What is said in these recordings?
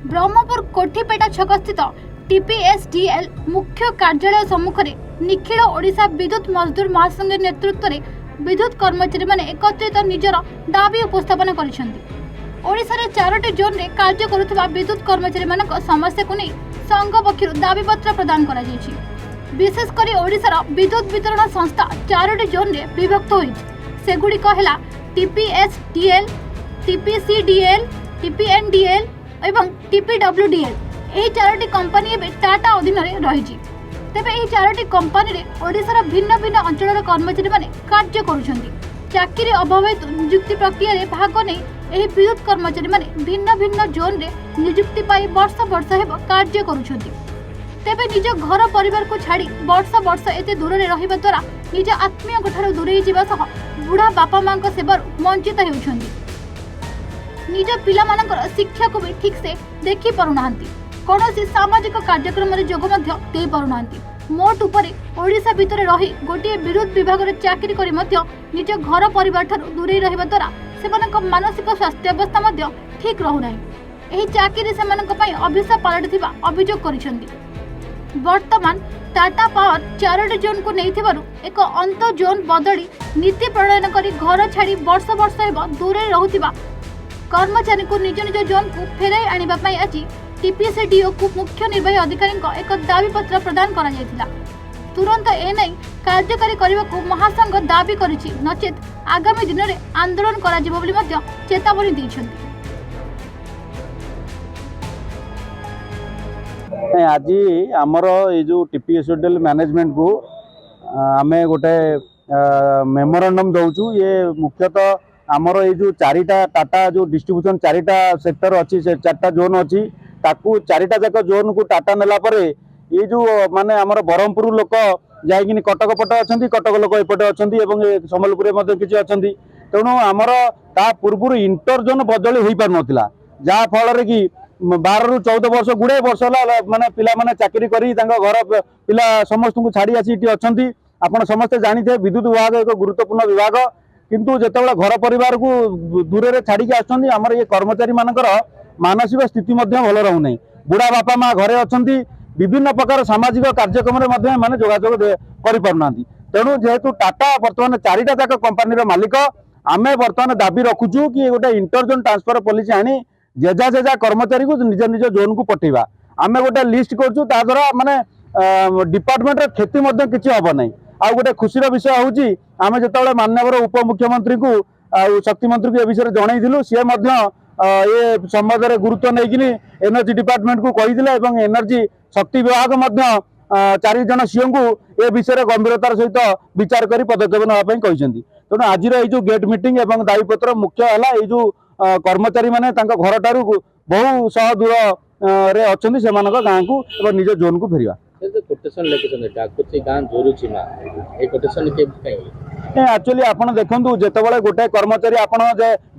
ब्रह्मपुर कोठीपेटा छक स्थित टीपीएसडीएल मुख्य कार्यालय सम्मुख में निखिल ओडिशा विद्युत मजदूर महासंघ नेतृत्व में विद्युत कर्मचारी माने एकत्रित निजर दाबी उपस्थापन करिसेंति। चारोटी जोन रे कार्य करुवा विद्युत कर्मचारी मानक समस्या को नहीं संघ पक्षर दाबीपत्र प्रदान करा जायछि। विशेषकर ओडिशार विद्युत वितरण संस्था चारोटी जोन रे विभक्त होई सेगुड़िक है टीपीएसडीएल, टीपीसीडीएल, टीपीएनडीएल एवं टीपीडब्ल्यूडीएल। यही चारोटी कंपनी एवं टाटा अधीन रही। तेबे यही चारोटी कंपनी रे ओडिशार भिन्न भिन्न अंचल कर्मचारी माने कार्य करुछंती। चाकरी अभाव हेतु नियुक्ति प्रक्रिया रे भाग नहीं यही विद्युत कर्मचारी माने भिन्न भिन्न जोन रे नियुक्ति पाई वर्ष वर्ष हेब कार्य करुछंती। तेबे निज घर परिवार को छाड़ी वर्ष वर्ष एते दूर रे रहिबा द्वारा निज आत्मीय ठारू दूरेई जिबा सह बुढ़ा बापा मां सेवार वंचित होउछंती। निज पिला मानकर शिक्षा को भी ठीक से देखि पारुनाहांती। कौनसी सामाजिक कार्यक्रम में जोग मध्य दे पारुनाहांती। मोट उपरे ओडिशा भितर रही गोटे विद्युत विभाग रे चाकरी करी मध्य निज घर परिवार ठारू दूरेई रहिबा द्वारा सेमानक मानसिक स्वास्थ्य अवस्था मध्य ठीक रहु नाही। एही चाकरी सेमानक पई अभिशाप पलटिथिबा अभियोग करिसेंती। वर्तमान टाटा पावर चारोटी जोन को नहीं एक अंत जोन बदली नीति प्रणयन करी घर छाड़ी वर्ष वर्ष दूरे रहुथिबा कर्मचारी को निज निज जोन को फेराई आनिबा पई आज टीपीसीडीओ को मुख्य निर्वाही अधिकारी एक दाबी पत्र प्रदान करा जायतिला। तुरंत एनै कार्यकारी करने को महासंघ दाबी करिछि, नचेत आगामी दिन में आंदोलन करा जिवो बोली मध्य चेतावनी दैछन्ति। आज आमर ये जो टीपीएसडीएल मैनेजमेंट को आम गोटे मेमोरेंडम दौचु। ये मुख्यतः आमर ये जो चारिटा टाटा जो डिस्ट्रीब्यूशन चारिटा सेक्टर अच्छी से चार्टा जोन अच्छी ताकू चारिटा जाक जोन को टाटा नेला परे ये जो माने आमर ब्रह्मपुर लोक जाइकिन कटक पटे अच्छा, कटक लोक एपटे अच्छा और सम्बलपुर किसी अच्छा। तेणु आमर ता पूर्व इंटर जोन बदली हो पार नाला जहाँ फल कि 12 ରୁ 14 वर्ष गुड़े वर्ष माने पिला माने चाकरी करी घर पिला समस्त को छाड़ी आसी अच्छा। आपड़ समस्ते जानी थे विद्युत विभाग एक गुरुत्वपूर्ण विभाग, किंतु जितेबाला घर परिवार को दूर से छाड़ी आमर ये कर्मचारी मानकर मानसिक स्थिति भल रहूना। बुढ़ा बापा माँ घरे अच्छा, विभिन्न प्रकार सामाजिक कार्यक्रम में जोगाजोग कर पारना। तेणु जेहेतु टाटा बर्तमान चारिटा जाक कंपानी मालिक आमे बर्तमान दाबी रखुचु कि गोटे इंटरजोन ट्रांसफर पॉलिसी आनी जेजा जेजा कर्मचारी को निज निज जोन को पठेबा। आमे गोटे लिस्ट करछु ता द्वारा माने डिपार्टमेंट रे क्षति मध्ये किछि हबो नै। आ गोटे खुशीर विषय होउची आमे जेतेबेले माननीय उप मुख्यमंत्री को शक्ति मंत्री को ए विषय जणाई दिलु, सी मध्ये ये संबंध रे गुरुत्व नै किनी एनर्जी डिपार्टमेंट को कहि दिले एवं एनर्जी शक्ति विभाग मध्ये 4 जन सीएम को ए विषय गंभीरतार सहित विचार करी पदक्षेप नेबा पई कहिसेंती। तेणु आज जो गेट मीटिंग एवं दाबीपत्र मुख्य है ये जो कर्मचारी माने घर ठारू बहु सह दूर रे अच्छा से गाँव को और निज जोन को फेरवा एक्चुअली आपड़ देखु जिते गोटे कर्मचारी आपड़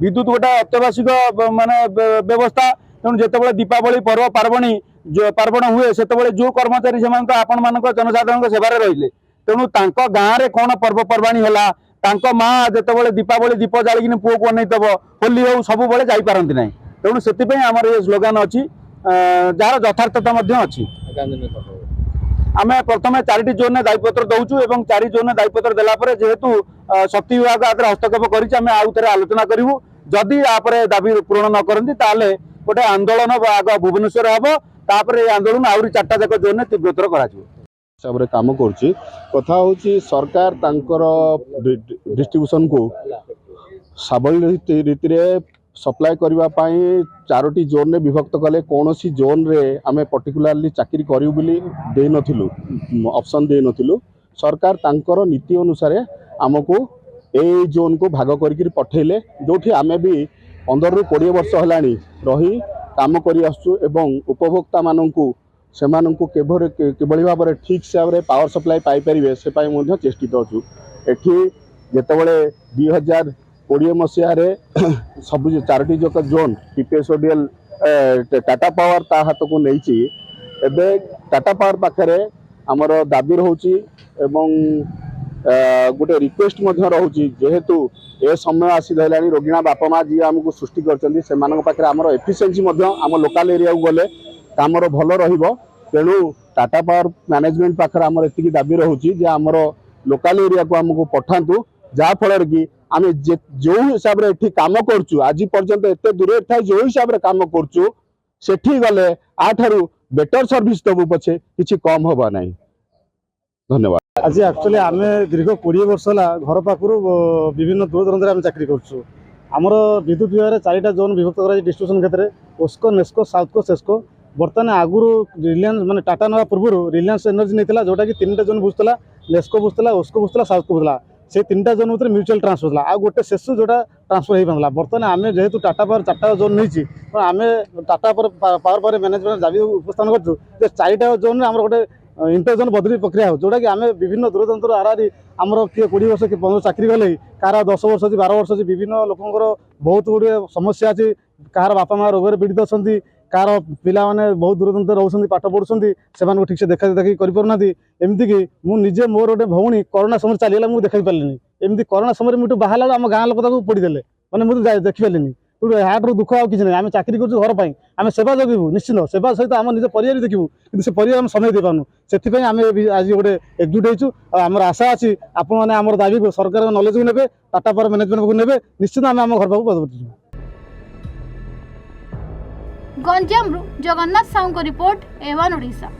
विद्युत गोटे अत्यावश्यक माने व्यवस्था। तेणु जिते दीपावली पर्व पार्वण हुए से जो कर्मचारी से आपण मान जनसाधारण सेवार रहिले, तेणु गाँव में कौन पर्वपर्वाणी है तांको माँ जिते दीपावली दीप जालिकिन पुओ को अनैथब होली हो सब बेले जापारती ना। तेणु से आमर ये स्लोगान अच्छी जार यथार्थता अच्छी। आम प्रथम 4टी जोन में दायीपत्र दौचु और 4 जोन में दायीपत्र देलापर जेहेतु शक्ति विभाग आगे हस्तक्षेप कर आलोचना करूँ। जदि आपरे दाबी पूरण न करती ताले गोटे आंदोलन आग भुवनेश्वर हम तापर आंदोलन आहरी 4टा जाक जोन में तीव्रतर कर हिसाब से कम कर कथा हूँ सरकार तांकर डिस्ट्रीब्यूशन को साबल रीति सप्लाय करने 4टी जोन में विभक्त कले। कौन सी जोन रे आमे पर्टिकुलारली चाकरी करूँ बोली नथिलु, ऑप्शन दे नथिलु। सरकार तांकर नीति अनुसार आमको ए जोन को भाग करके पठेले, जोठी आमे भी 15 ରୁ 20 वर्ष है रही काम करी आसु एवं उपभोक्ता माननकु सेमानंकु किभଳି भाव ठीक हिसाब से पावर सप्लाई पाई परिबे से पाई मध्य चेष्टित अच्छु। एठी जेतेबेले 2020 मसीह रे सब 4टी जक जोन टीपीएसडीएल टाटा पावर ता हाथ को नहीं एबे टाटा पावर पाखरे आमर दाबी रहउची एवं गोटे रिक्वेस्ट रोचे जेहेतु ए समय आसी धरला रोगिणा बापा माँ जी आमको सृष्टि कर आम एफिशिएंसी आम लोकल एरिया को गले कमर भल रेणु टाटा पावर मैनेजमेंट पाखे आम एति दाबी रोचे आमर लोकल एरिया को आमको पठातु जहाँफल कि आम जो हिसाब से कम करचु आज पर्यंत एत दूर था जो हिसाब से कम करचु सेठी गले आठारू बेटर सर्विस दबु पछे किछि कम होबा नहीं। धन्यवाद। आज एक्चुअली आम दीर्घ 20 वर्ष है घर पाखु विभिन्न दूर दराज में चाकरी करूँ। आमर विद्युत विभाग 4टा जोन विभक्त कर डिस्ट्रीब्यूशन क्षेत्र में ओस्को नेस्को साउथको सेस्को बर्तमान आगुरी रिलायंस माने टाटा नवा पूर्व रिलायंस एनर्जी नहीं जोटा कि 3टा जोन बुझुला नेस्को बुझुला ओस्को बुझुला साउथको बुझुला से 3टा जोन भर म्यूचुअल ट्रांसफर होता आ गोटे शेषु जोटा ट्रांसफर हो पाला। बर्तमान आम जेहेतु टाटा पावर 4टा जोन नहीं आम टाटा पावर मैनेजमेंट दाबी उपस्थान करूँ 4टा जोन आम गोटे इंटरजोन बदली प्रक्रिया हो जोटा कि आम विभिन्न दूरदंतर आरारी आमर किए 20 वर्ष कि 15 चाकरी गले कार 10 वर्ष अच्छी 12 वर्ष अच्छी विभिन्न लोकंर बहुत गुड़े समस्या अच्छी कार बापा माँ रोग पीड़ित अच्छा कार पिला माने बहुत दूरदंतर रोचे पाठ पढ़ुं से ठीक से देखा देखी करना एमतीक मुझे मोर गोटे भौणी कोरोना समय चलीगला मुझे देखी पारे एमती कोरोना समय मुझे बाहर आम गाँ लोक पड़ीदे मैंने मुझे देखी पारे हार्ट दुख आ कि आम चाकरी करूँ घर पर आम सेवा जगू निश्चित सेवा सहित आम निज परिवार देखू कि से परिवार समय दे पार्नु से आम आज गोटे एकजुट होमर आशा अच्छी आपण मैंने आम दाबी को सरकार नॉलेज को नेबे टाटा पावर मैनेजमेंट को नेबे निश्चित आम घर पाक पदवर्ती। गंजाम जगन्नाथ साहू रिपोर्ट एवान ओडिशा।